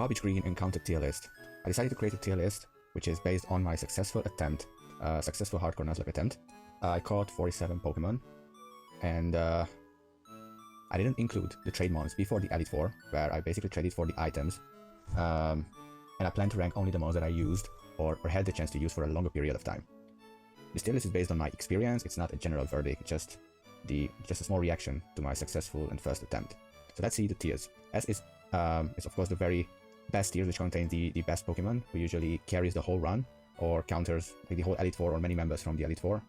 Garbage Green encounter tier list. I decided to create a tier list which is based on my successful Hardcore Nuzlocke attempt. I caught 47 Pokemon, and I didn't include the trade mons before the Elite Four, where I basically traded for the items, and I plan to rank only the mons that I used or had the chance to use for a longer period of time. This tier list is based on my experience. It's not a general verdict, just a small reaction to my successful and first attempt. So let's see the tiers. S is of course the very best tier, which contains the best Pokemon, who usually carries the whole run or counters like the whole Elite Four or many members from the Elite Four.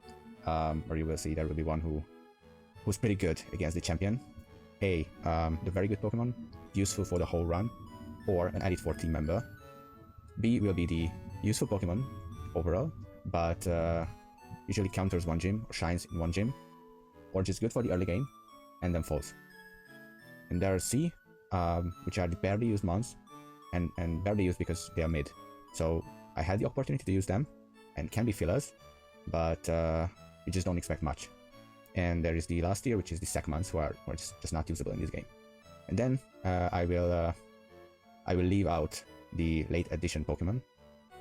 Where you will see there will be one who's pretty good against the champion. A, the very good Pokemon, useful for the whole run, or an Elite Four team member. B will be the useful Pokemon overall, but usually counters one gym or shines in one gym, or just good for the early game, and then falls. And there are C, which are the barely used mons, and barely used because they are mid. So I had the opportunity to use them, and can be fillers, but you just don't expect much. And there is the last tier, which is the sec mons, who are just not usable in this game. And then I will leave out the late edition Pokemon,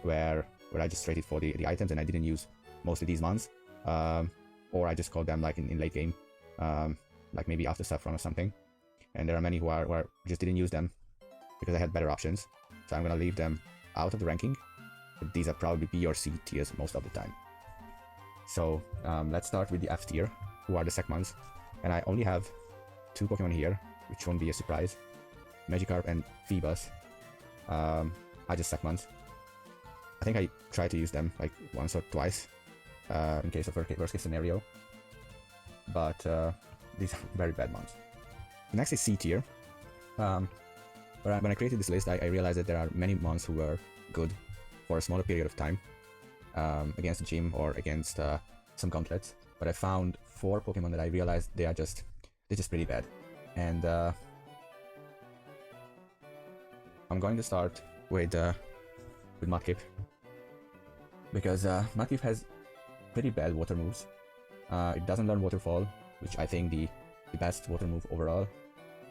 where I just traded for the items and I didn't use most of these mons, or I just called them like in late game, like maybe after Saffron or something. And there are many who just didn't use them because I had better options, so I'm gonna leave them out of the ranking. But these are probably B or C tiers most of the time. So let's start with the F tier, who are the sec mons, and I only have 2 Pokemon here, which won't be a surprise: Magikarp and Phoebus. I just sec mons. I think I tried to use them like once or twice in case of worst case scenario, but these are very bad mons. Next is C tier. When I created this list, I realized that there are many mons who were good for a smaller period of time against the gym or against some gauntlets, but I found 4 Pokemon that I realized they're just pretty bad. And I'm going to start with Mudkip, because Mudkip has pretty bad water moves. It doesn't learn Waterfall, which I think the best water move overall,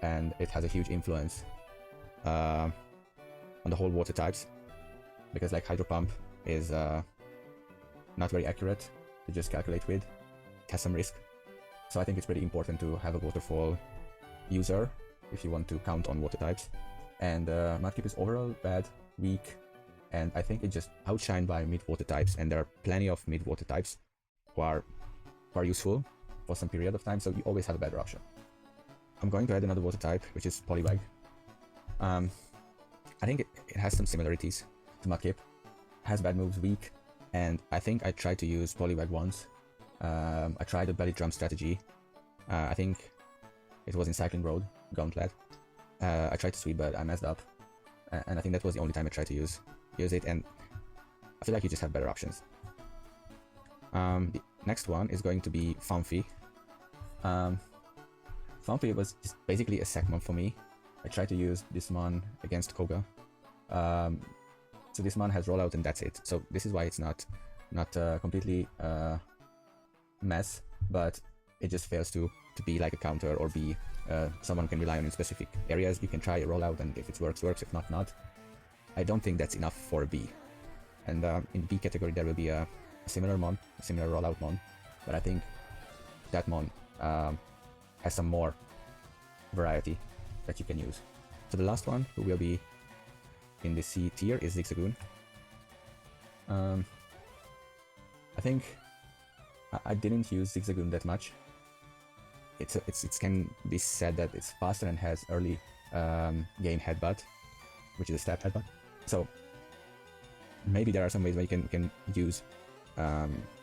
and it has a huge influence on the whole water types, because like Hydro Pump is not very accurate to just calculate with. It has some risk, so I think it's pretty important to have a Waterfall user if you want to count on water types. And Mudkip is overall bad, weak, and I think it's just outshined by mid-water types, and there are plenty of mid-water types who are useful for some period of time, so you always have a better option. I'm going to add another water type, which is Poliwag. I think it has some similarities to Mudkip. Has bad moves, weak, and I think I tried to use Poliwag once. I tried a belly drum strategy. I think it was in Cycling Road, Gauntlet. I tried to sweep, but I messed up, and I think that was the only time I tried to use it, and I feel like you just have better options. The next one is going to be Funfi. Funfi was just basically a sec mon for me. I tried to use this mon against Koga. So this mon has rollout and that's it. So this is why it's not completely mess, but it just fails to be like a counter or be someone can rely on in specific areas. You can try a rollout, and if it works, if not, not. I don't think that's enough for a B. And in B category there will be a similar mon, a similar rollout mon, but I think that mon has some more variety that you can use. So the last one who will be in the C tier is Zigzagoon. I think I didn't use Zigzagoon that much. It can be said that it's faster and has early game headbutt, which is a stab headbutt. So maybe there are some ways where you can use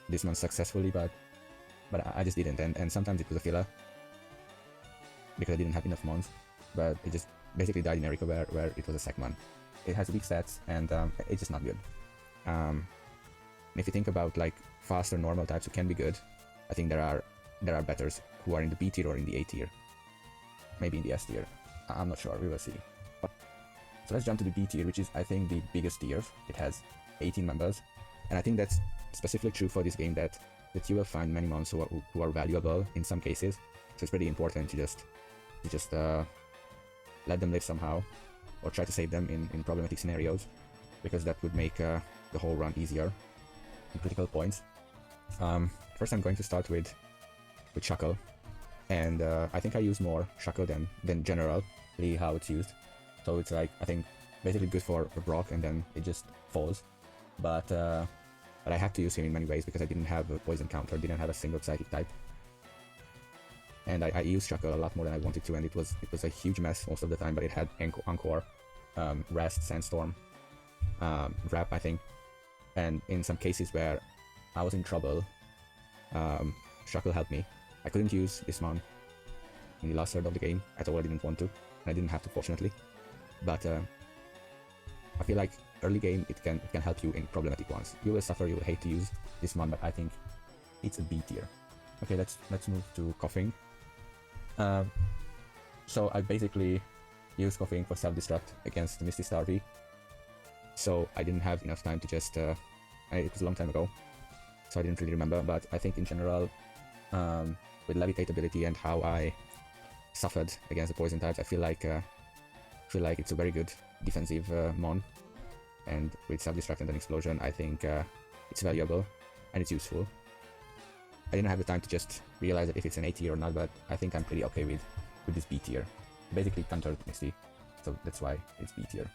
this one successfully, but I just didn't, and sometimes it was a filler because I didn't have enough mons, but it just basically died in Erika where it was a sec mon. It has weak stats, and it's just not good. If you think about like faster normal types who can be good, I think there are betters who are in the B tier or in the A tier, maybe in the S tier. I'm not sure, we will see. So let's jump to the B tier, which is I think the biggest tier. It has 18 members, and I think that's specifically true for this game, that you will find many mons who are valuable in some cases. So it's pretty important to just let them live somehow. or try to save them in problematic scenarios, because that would make the whole run easier in critical points. First I'm going to start with Shackle, and I think I use more Shackle than generally how it's used. So it's like, I think, basically good for Brock, and then it just falls. But I had to use him in many ways because I didn't have a poison counter, didn't have a single psychic type. And I used Shackle a lot more than I wanted to, and it was a huge mess most of the time, but it had Encore, Rest, Sandstorm, Wrap, I think. And in some cases where I was in trouble, Shackle helped me. I couldn't use Dismount in the last third of the game at all, I didn't want to, and I didn't have to, fortunately. But I feel like early game it can help you in problematic ones. You will suffer, you will hate to use Dismount, but I think it's a B tier. Okay, let's move to Coughing. So I basically used Coughing for self-destruct against the Misty Starvey. So I didn't have enough time to just, it was a long time ago, so I didn't really remember, but I think in general, with Levitate ability and how I suffered against the poison types, I feel like it's a very good defensive mon, and with self-destruct and an explosion, I think it's valuable and it's useful. I didn't have the time to just realize that if it's an A tier or not, but I think I'm pretty okay with this B tier. Basically countered Misty, so that's why it's B tier.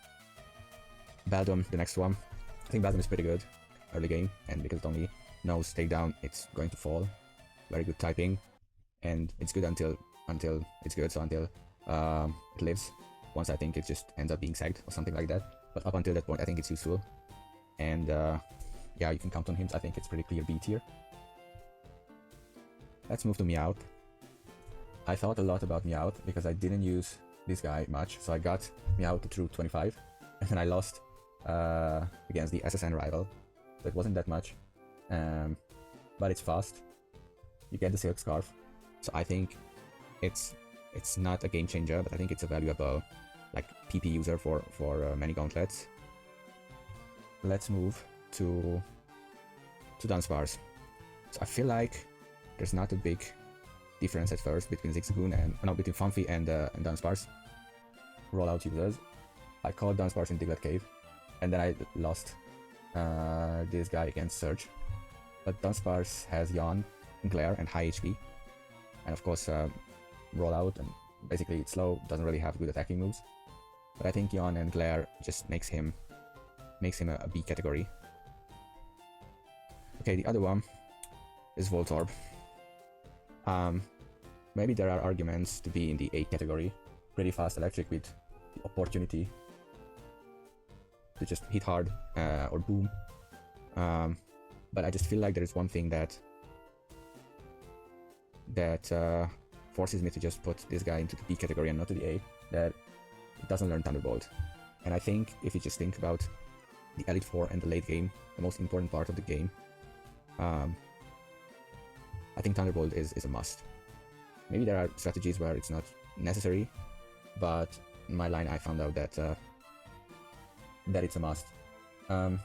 Beldum, the next one. I think Beldum is pretty good early game, and because it only knows takedown, it's going to fall. Very good typing, and it's good until it's good, so until it lives. Once I think it just ends up being sagged or something like that. But up until that point, I think it's useful. And yeah, you can count on him. I think it's pretty clear B tier. Let's move to Meowth. I thought a lot about Meowth because I didn't use this guy much, so I got Meowth through 25, and then I lost against the SSN rival, so it wasn't that much, but it's fast. You get the Silk Scarf, so I think it's not a game changer, but I think it's a valuable like PP user for many gauntlets. Let's move to Dunsparce. So I feel like there's not a big difference at first between Zigzagoon and between Funfi and Dunsparce rollout users. I caught Dunsparce in Diglett Cave, and then I lost this guy against Surge. But Dunsparce has Yawn, Glare, and high HP, and of course rollout, and basically it's slow, doesn't really have good attacking moves. But I think Yawn and Glare just makes him a B category. Okay, the other one is Voltorb. Maybe there are arguments to be in the A category. Pretty fast electric with the opportunity to just hit hard or boom. But I just feel like there is one thing that forces me to just put this guy into the B category and not to the A, that it doesn't learn Thunderbolt. And I think if you just think about the Elite Four and the late game, the most important part of the game, I think Thunderbolt is a must. Maybe there are strategies where it's not necessary, but in my line I found out that that it's a must. And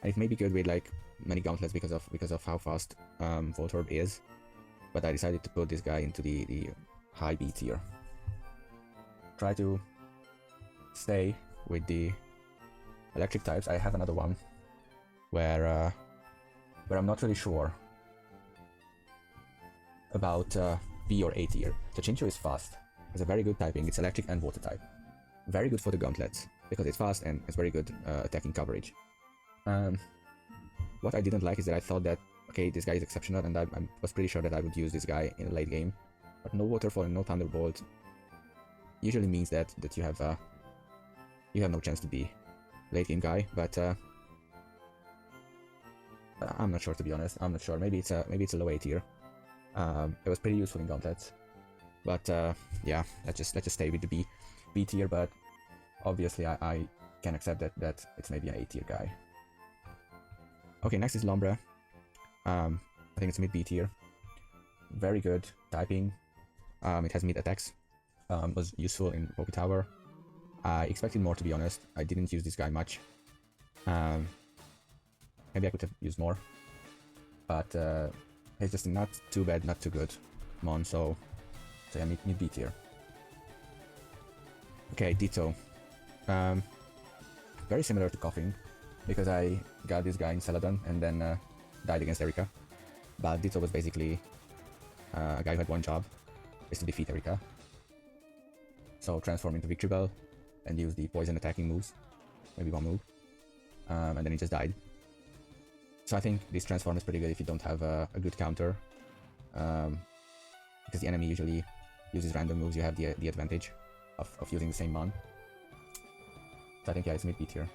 it may be good with like many gauntlets because of how fast Voltorb is, but I decided to put this guy into the high B tier. Try to stay with the electric types. I have another one where I'm not really sure about B or A tier. So Chinchou is fast. It's a very good typing. It's electric and water type. Very good for the gauntlets because it's fast and it's very good attacking coverage. What I didn't like is that I thought that, okay, this guy is exceptional, and I was pretty sure that I would use this guy in a late game. But no Waterfall and no Thunderbolt usually means that you have no chance to be late game guy. But I'm not sure, to be honest. I'm not sure. Maybe it's a low A tier. It was pretty useful in gauntlets. But yeah, let's just stay with the B tier. But obviously I can accept that it's maybe an A tier guy. Okay, next is Lombre. I think it's mid B tier. Very good typing. It has mid attacks. Was useful in Poké Tower. I expected more, to be honest. I didn't use this guy much. Maybe I could have used more. But it's just not too bad, not too good mon, so yeah, mid B tier. Okay, Ditto. Very similar to Coughing, because I got this guy in Celadon and then died against Erika. But Ditto was basically a guy who had one job, is to defeat Erika. So transform into Victory Bell and use the poison attacking moves, maybe one move, and then he just died. So I think this transform is pretty good if you don't have a good counter, because the enemy usually uses random moves, you have the advantage of using the same mon. So I think, yeah, it's mid B tier.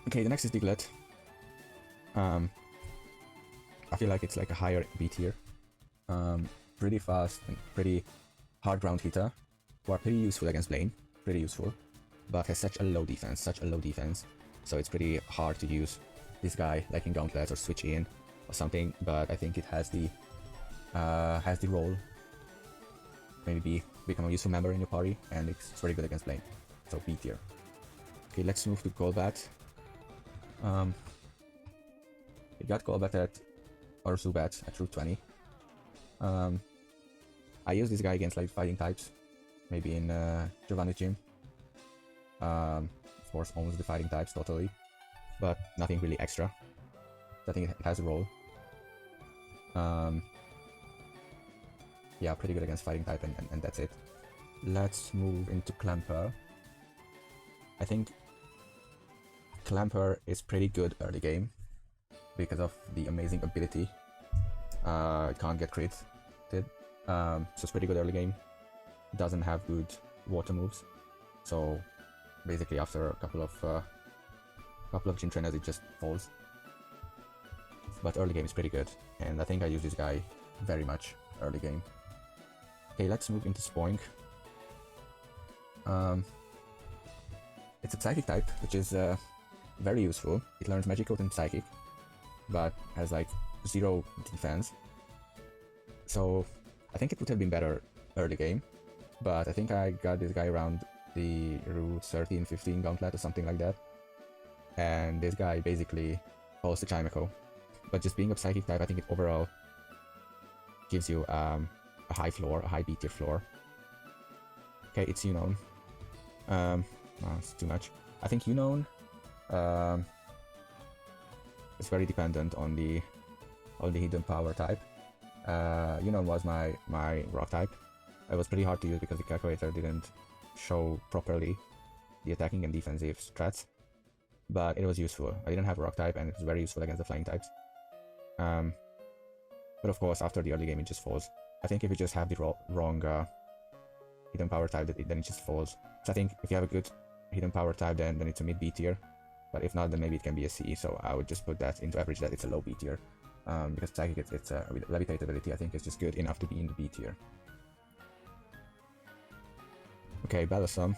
Okay, the next is Diglett. I feel like it's like a higher B tier. Pretty fast and pretty hard ground hitter, who are pretty useful against Blaine, pretty useful, but has such a low defense, so it's pretty hard to use this guy like in Gauntlets or switch in or something, but I think it has the role, maybe become a useful member in your party, and it's very good against Blaine, so B tier. Okay, let's move to Golbat. We got Golbat or Zubat at Route 20. I use this guy against like fighting types, maybe in Giovanni's gym. Of course, almost the fighting types totally, but nothing really extra. I think it has a role. Yeah, pretty good against fighting type, and that's it. Let's move into Clamper. I think Clamper is pretty good early game because of the amazing ability. It can't get crit. So it's pretty good early game. Doesn't have good water moves, so basically after a couple of gym trainers it just falls. But early game is pretty good, and I think I use this guy very much early game. Okay, let's move into Spoink. It's a Psychic type, which is very useful. It learns Magic and Psychic, but has like 0 defense. So I think it would have been better early game, but I think I got this guy around the Route 13-15 Gauntlet or something like that. And this guy basically falls to Chimecho. But just being a Psychic type, I think it overall gives you a high floor, a high B tier floor. Okay, it's Unknown. It's too much. I think Unknown is very dependent on the hidden power type. Unknown was my rock type. It was pretty hard to use because the calculator didn't show properly the attacking and defensive strats, but it was useful. I didn't have a rock type, and it was very useful against the flying types. But of course, after the early game, it just falls. I think if you just have the wrong hidden power type, then it just falls. So I think if you have a good hidden power type, then it's a mid B tier. But if not, then maybe it can be a C. So I would just put that into average that it's a low B tier. Because Psychic, it's with Levitate ability, I think it's just good enough to be in the B tier. Okay, Bellossom.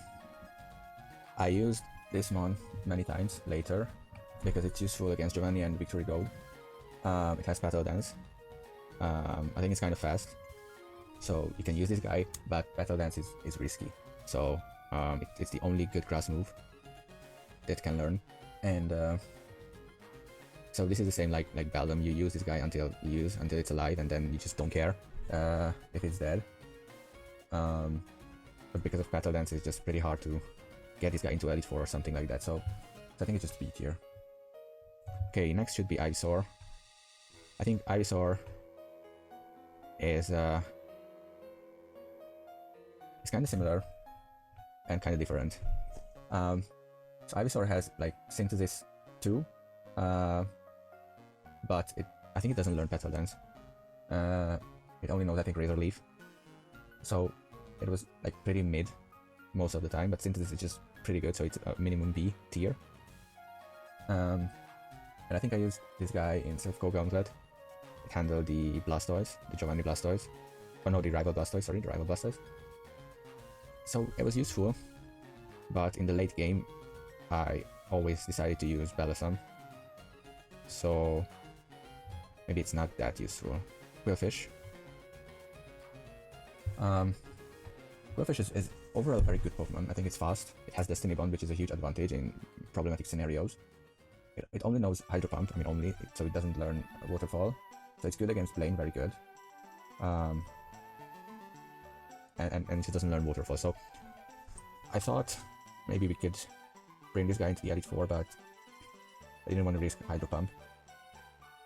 I used this mon many times later because it's useful against Giovanni and Victory Gold. It has Petal Dance. I think it's kind of fast, so you can use this guy, but Petal Dance is risky. So it's the only good grass move that can learn, and so this is the same like Beldum. You use this guy until it's alive, and then you just don't care if it's dead. But because of Petal Dance, it's just pretty hard to get this guy into Elite 4 or something like that. So I think it's just B tier. Okay, next should be Ivysaur. I think Ivysaur is kind of similar and kind of different. So Ivysaur has like Synthesis 2, but I think it doesn't learn Petal Dance. It only knows, I think, Razor Leaf. So it was like pretty mid most of the time, but Synthesis is just pretty good, so it's a minimum B tier. And I think I used this guy in Silph Gauntlet. It handled the Blastoise, the Giovanni Blastoise. Oh no, the Rival Blastoise, sorry, the Rival Blastoise. So it was useful, but in the late game, I always decided to use Bellossom. So maybe it's not that useful. Quillfish. Quillfish is overall a very good Pokemon. I think it's fast. It has Destiny Bond, which is a huge advantage in problematic scenarios. It only knows Hydro Pump, I mean only, so it doesn't learn Waterfall. So it's good against Blaine, very good. and she doesn't learn Waterfall. So I thought maybe we could bring this guy into the Elite Four, but I didn't want to risk Hydro Pump.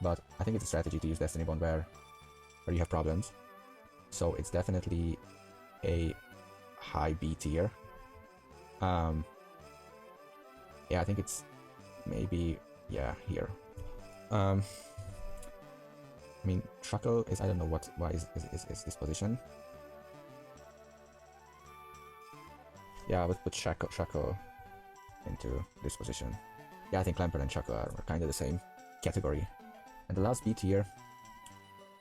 But I think it's a strategy to use Destiny Bond where you have problems. So it's definitely a high B tier. Yeah, I think it's maybe, yeah, here. I mean, Shuckle is, I don't know why is this position. Yeah, I would put Shuckle into this position. Yeah, I think Clamper and Shuckle are kind of the same category. And the last B tier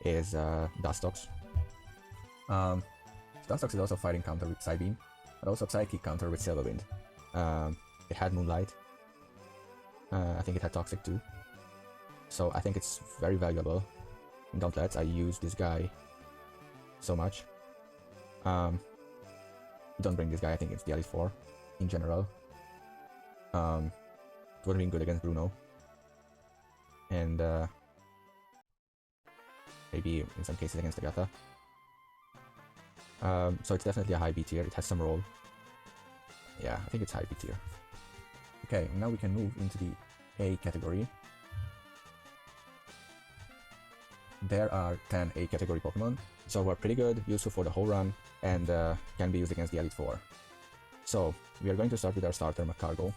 is Dustox. Dustox is also fighting counter with Psybeam, but also Psychic counter with Silverwind. It had Moonlight. I think it had Toxic too. So I think it's very valuable in Gauntlets. I use this guy so much. Don't bring this guy, I think it's the Elite Four in general. It would have been good against Bruno. And maybe in some cases against Agatha. So it's definitely a high B tier. It has some role. Yeah, I think it's high B tier. Okay, now we can move into the A category. There are 10 A category Pokemon, so we're pretty good, useful for the whole run, and can be used against the Elite Four. So we are going to start with our starter, Magcargo.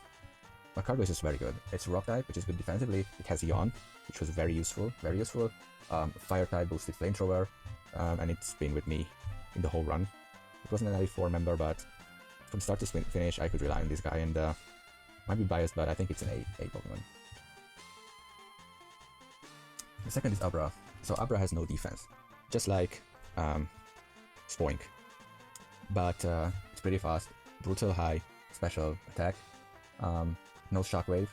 Magcargo is just very good. It's Rock type, which is good defensively. It has Yawn, which was very useful, very useful. Fire type, boosted Flamethrower, and it's been with me in the whole run. It wasn't an Elite Four member, but from start to finish, I could rely on this guy, and might be biased, but I think it's an A Pokemon. The second is Abra. So Abra has no defense, just like Spoink, but it's pretty fast, brutal high, special attack, no Shockwave.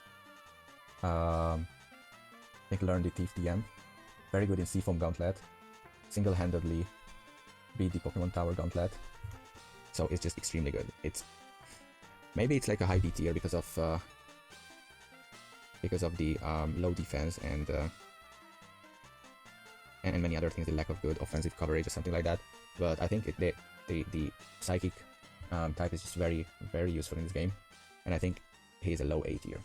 I think learned the Thief TM, very good in Seafoam Gauntlet, single-handedly beat the Pokemon Tower Gauntlet, so it's just extremely good. Maybe it's like a high B tier because of the low defense and many other things, the lack of good offensive coverage or something like that. But I think the Psychic type is just very, very useful in this game, and I think he's a low A tier.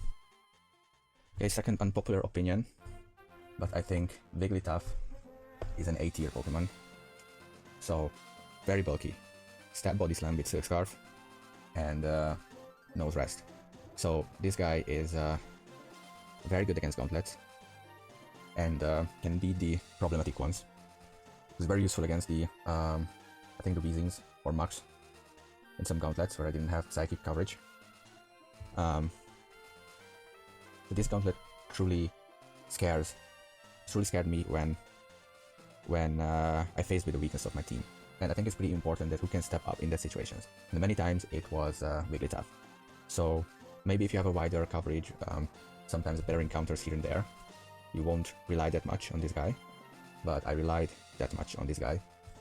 Okay, second unpopular opinion, but I think Wigglytuff is an A tier Pokemon. So, very bulky. Stab Body Slam with Silk Scarf, and Nose Rest. So this guy is very good against Gauntlets, and can beat the problematic ones. It's very useful against the, I think the Weezings or Mux in some Gauntlets where I didn't have Psychic coverage. So this Gauntlet truly scared me when I faced with the weakness of my team. And I think it's pretty important that who can step up in that situations. And many times it was Wigglytuff. So maybe if you have a wider coverage, sometimes better encounters here and there, you won't rely that much on this guy. But I relied that much on this guy.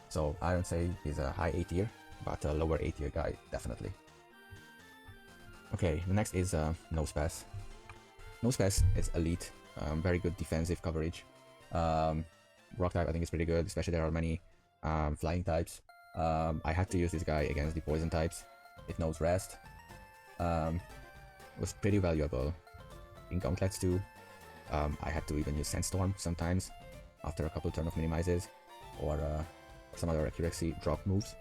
So I don't say he's a high A tier, but a lower A tier guy, definitely. Okay, the next is Nosepass. Nosepass is elite, very good defensive coverage. Rock type I think is pretty good, especially there are many flying types. I had to use this guy against the poison types. It knows Rest. Was pretty valuable in Gauntlets too. I had to even use Sandstorm sometimes after a couple turn of minimizes or some other accuracy drop moves.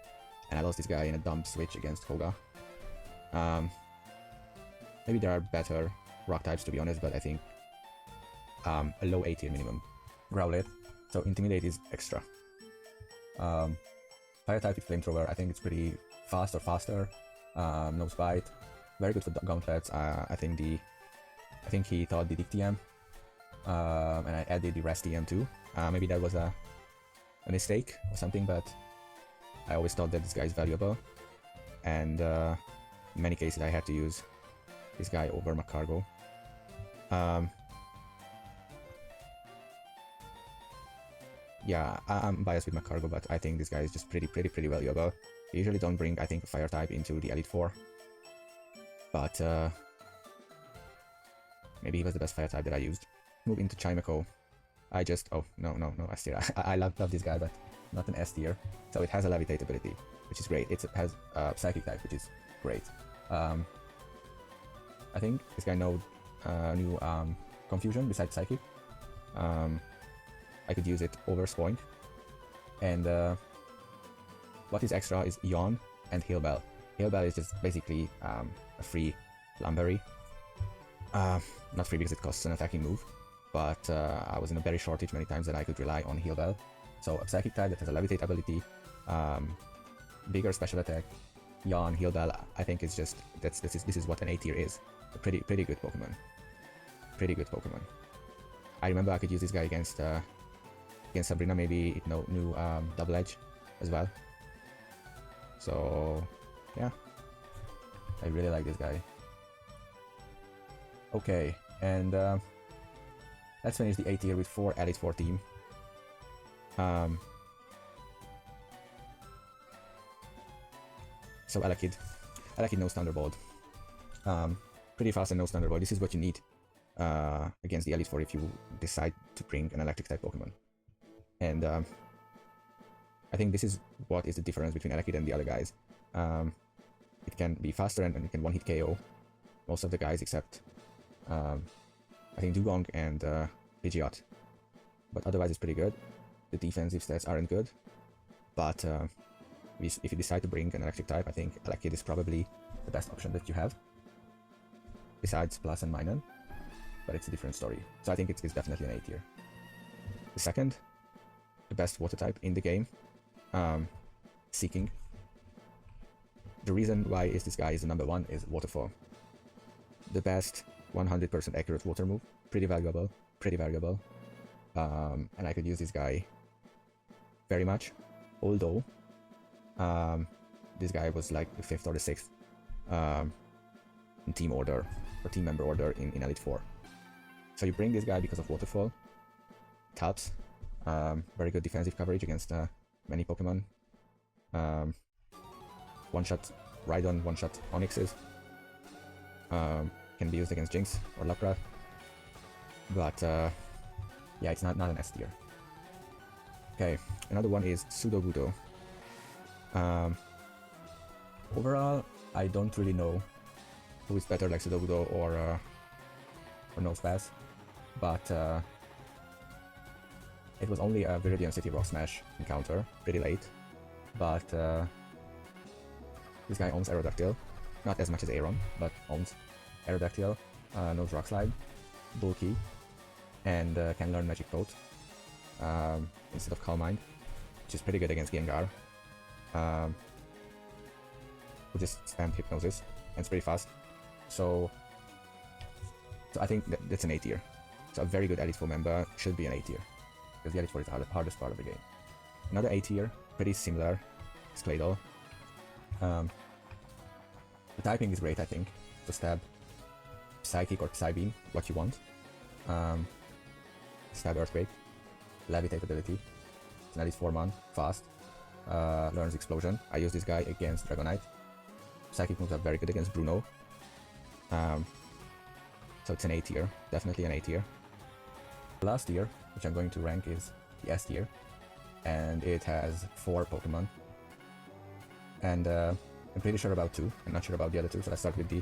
And I lost this guy in a dump switch against Koga. Maybe there are better rock types to be honest, but I think a low A tier minimum. Growlithe. So Intimidate is extra. Fire type with Flamethrower, I think it's pretty fast or faster. Nose Bite, very good for Gauntlets. I think he thought the Dick TM, and I added the Rest TM too. Maybe that was a mistake or something, but I always thought that this guy is valuable, and in many cases I had to use this guy over Magcargo. Yeah, I'm biased with Magcargo, but I think this guy is just pretty valuable. You usually don't bring, I think, a fire type into the Elite Four, but maybe he was the best fire type that I used. Move into Chimeco. I love this guy, but not an S tier. So it has a Levitate ability, which is great. It has Psychic type, which is great. I think this guy knows new Confusion besides Psychic. I could use it over Spoink. And what is extra is Yawn and Heal Bell. Heal Bell is just basically a free Lumberry. Not free because it costs an attacking move, but I was in a very shortage many times that I could rely on Heal Bell. So a Psychic type that has a Levitate ability, bigger special attack, Yawn, Heal Bell, I think it's just, this is what an A tier is. A pretty good Pokemon. Pretty good Pokemon. I remember I could use this guy against Sabrina, maybe it knew Double Edge as well. So yeah, I really like this guy. Okay, and let's finish the A tier with 4 Elite 4 team. So Elekid knows Thunderbolt. Pretty fast and knows Thunderbolt. This is what you need against the Elite 4 if you decide to bring an electric type Pokemon. And I think this is what is the difference between Elekid and the other guys. It can be faster and it can one-hit KO most of the guys except I think Dugong and Pidgeot. But otherwise it's pretty good. The defensive stats aren't good. But if you decide to bring an electric type, I think Elekid is probably the best option that you have. Besides Plus and Minun. But it's a different story. So I think it's definitely an A tier. The second, the best water type in the game, Seeking. The reason why this guy is the number 1 is Waterfall. The best 100% accurate water move, pretty valuable. And I could use this guy very much, although this guy was like the 5th or the 6th in team order, or team member order in Elite 4. So you bring this guy because of Waterfall, it helps, very good defensive coverage against many Pokemon, one-shot Rhydon, one-shot Onyxes, can be used against Jinx or Lapra, but yeah, it's not an S tier. Okay, another one is Sudowoodo. Overall, I don't really know who is better, like Sudowoodo or Nosepass, but it was only a Viridian City Rock Smash encounter, pretty late, but this guy owns Aerodactyl, not as much as Aeron, but owns Aerodactyl, knows Rock Slide, Bulky, and can learn Magic Coat instead of Calm Mind, which is pretty good against Gengar, who just spammed Hypnosis, and it's pretty fast. So I think that's an A tier. So a very good Elite 4 member should be an A tier, because the Elite 4 is the hardest part of the game. Another A tier, pretty similar, is Claydol. The typing is great, I think. So Stab, Psychic or Psybeam, what you want. Stab Earthquake, Levitate ability. It's an Elite 4 man, fast. Learns Explosion. I use this guy against Dragonite. Psychic moves are very good against Bruno. So it's an A tier, definitely an A tier. The last tier, which I'm going to rank, is the S tier, and it has 4 Pokemon. And I'm pretty sure about 2, I'm not sure about the other 2, so let's start with the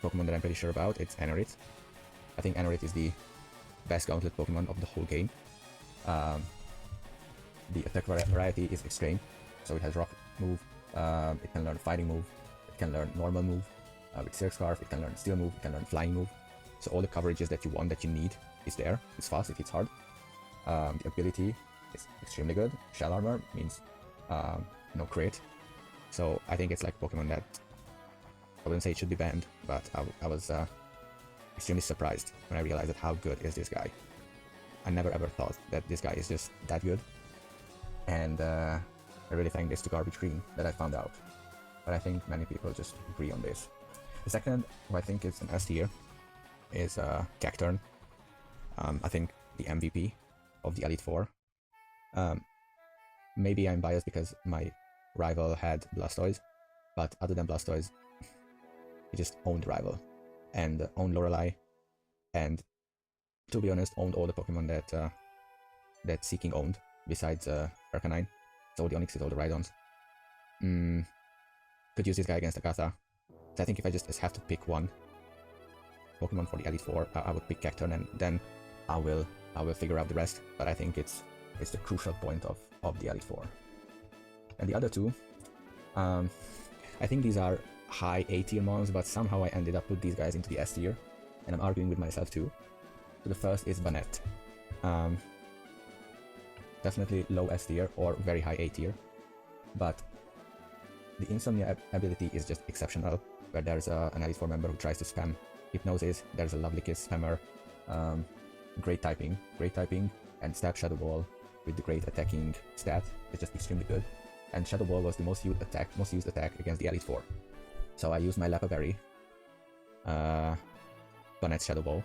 Pokemon that I'm pretty sure about. It's Anorith. I think Anorith is the best Gauntlet Pokemon of the whole game. The attack variety is extreme, so it has Rock move, it can learn Fighting move, it can learn Normal move, with Silk Scarf, it can learn Steel move, it can learn Flying move. So all the coverages that you want, that you need, is there. It's fast, it hits hard. The ability is extremely good. Shell Armor means no crit. So I think it's like Pokemon that, I wouldn't say it should be banned, but I was extremely surprised when I realized that how good is this guy. I never ever thought that this guy is just that good. And I really thank this to Garbage Green that I found out. But I think many people just agree on this. The second, who I think is an S tier, is Cacturne. I think the MVP of the Elite 4. Maybe I'm biased because my rival had Blastoise, but other than Blastoise, he just owned rival and owned Lorelei, and to be honest, owned all the Pokemon that Seeking owned besides Arcanine. So the Onixes or the Rhydons. Could use this guy against Agatha. So I think if I just have to pick one Pokemon for the Elite Four, I would pick Cacturne, and then I will figure out the rest. But I think it's the crucial point of the Elite Four. And the other two, I think these are high A tier mons, but somehow I ended up with these guys into the S tier, and I'm arguing with myself too. So the first is Banette. Definitely low S tier or very high A tier, but the Insomnia ability is just exceptional, where there's an Elite Four member who tries to spam Hypnosis, there's a Lovely Kiss spammer, great typing, and Stab Shadow Ball with the great attacking stat is just extremely good. And Shadow Ball was the most used attack against the Elite Four. So I used my Lapa Berry, Banette's Shadow Ball,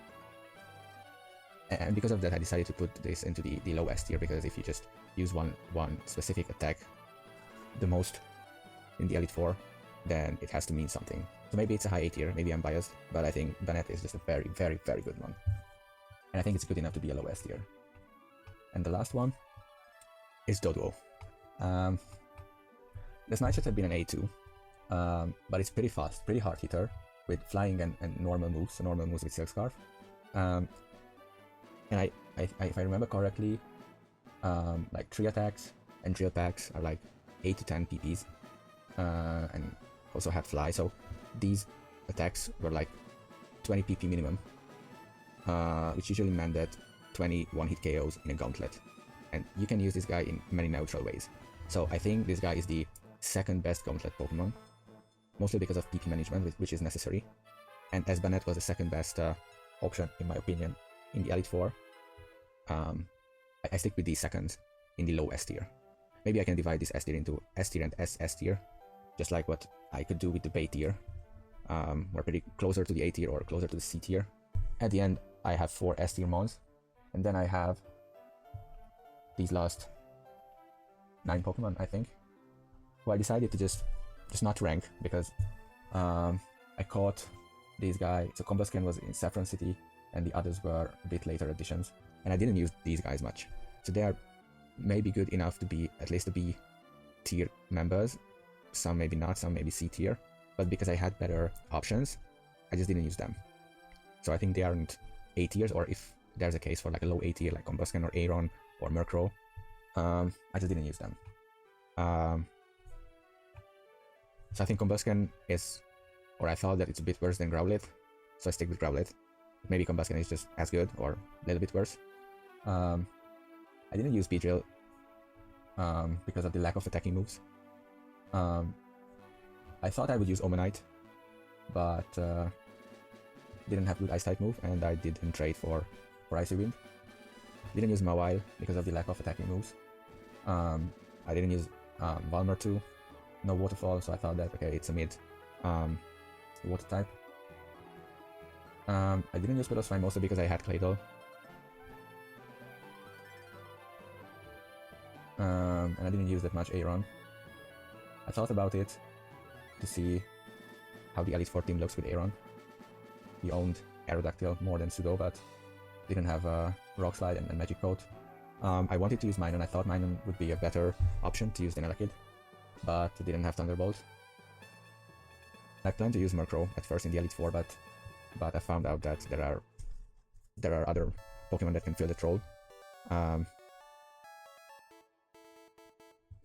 and because of that I decided to put this into the low S tier, because if you just use one specific attack the most in the Elite Four, then it has to mean something. So maybe it's a high A tier, maybe I'm biased, but I think Banette is just a very, very, very good one. And I think it's good enough to be a low S tier. And the last one is Doduo. This might should have been an A2, but it's pretty fast, pretty hard hitter with flying and normal moves with Silk Scarf. And if I remember correctly, like 3 attacks and drill packs are like 8 to 10 PPs, and also have fly, so these attacks were like 20 PP minimum, which usually meant that 20 one-hit KOs in a gauntlet, and you can use this guy in many neutral ways. So I think this guy is the second best gauntlet Pokemon, mostly because of PP management, which is necessary, and as Banette was the second best option in my opinion in the Elite Four, I stick with the second in the low S tier. Maybe I can divide this S tier into S tier and S tier, just like what I could do with the B tier. We're pretty closer to the A tier or closer to the C tier. At the end, I have 4 S tier mons, and then I have these last 9 Pokemon, I think. Well, I decided to just not rank, because I caught this guy. So Combusken was in Saffron City, and the others were a bit later additions, and I didn't use these guys much. So they are maybe good enough to be at least the B tier members. Some maybe not, some maybe C tier, but because I had better options, I just didn't use them. So I think they aren't A tiers, or if there's a case for like a low A tier like Combusken or Aeron or Murkrow, I just didn't use them. So I think Combusken is, or I thought that it's a bit worse than Growlithe, so I stick with Growlithe. Maybe Combusken is just as good or a little bit worse. I didn't use Beedrill because of the lack of attacking moves. I thought I would use Omanite, but didn't have good Ice-type move, and I didn't trade for Icy Wind. Didn't use Mawile because of the lack of attacking moves. I didn't use Valmer too. No Waterfall, so I thought that, okay, it's a mid water type. I didn't use Piloswine mostly because I had Claydol. And I didn't use that much Aeron. I thought about it to see how the Elite Four team looks with Aeron. He owned Aerodactyl more than Pseudo, but didn't have Rock Slide and Magic Coat. I wanted to use Minun. I thought Minun would be a better option to use than Elekid, but it didn't have Thunderbolt. I planned to use Murkrow at first in the Elite Four, but I found out that there are other Pokemon that can fill that role.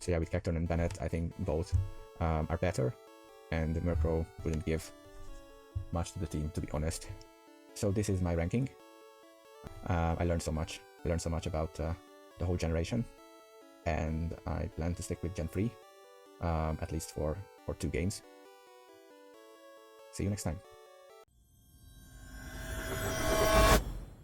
So yeah, with Cacturne and Banette, I think both are better, and Murkrow wouldn't give much to the team, to be honest. So this is my ranking. I learned so much. I learned so much about the whole generation, and I plan to stick with Gen 3, at least for 2 games. See you next time.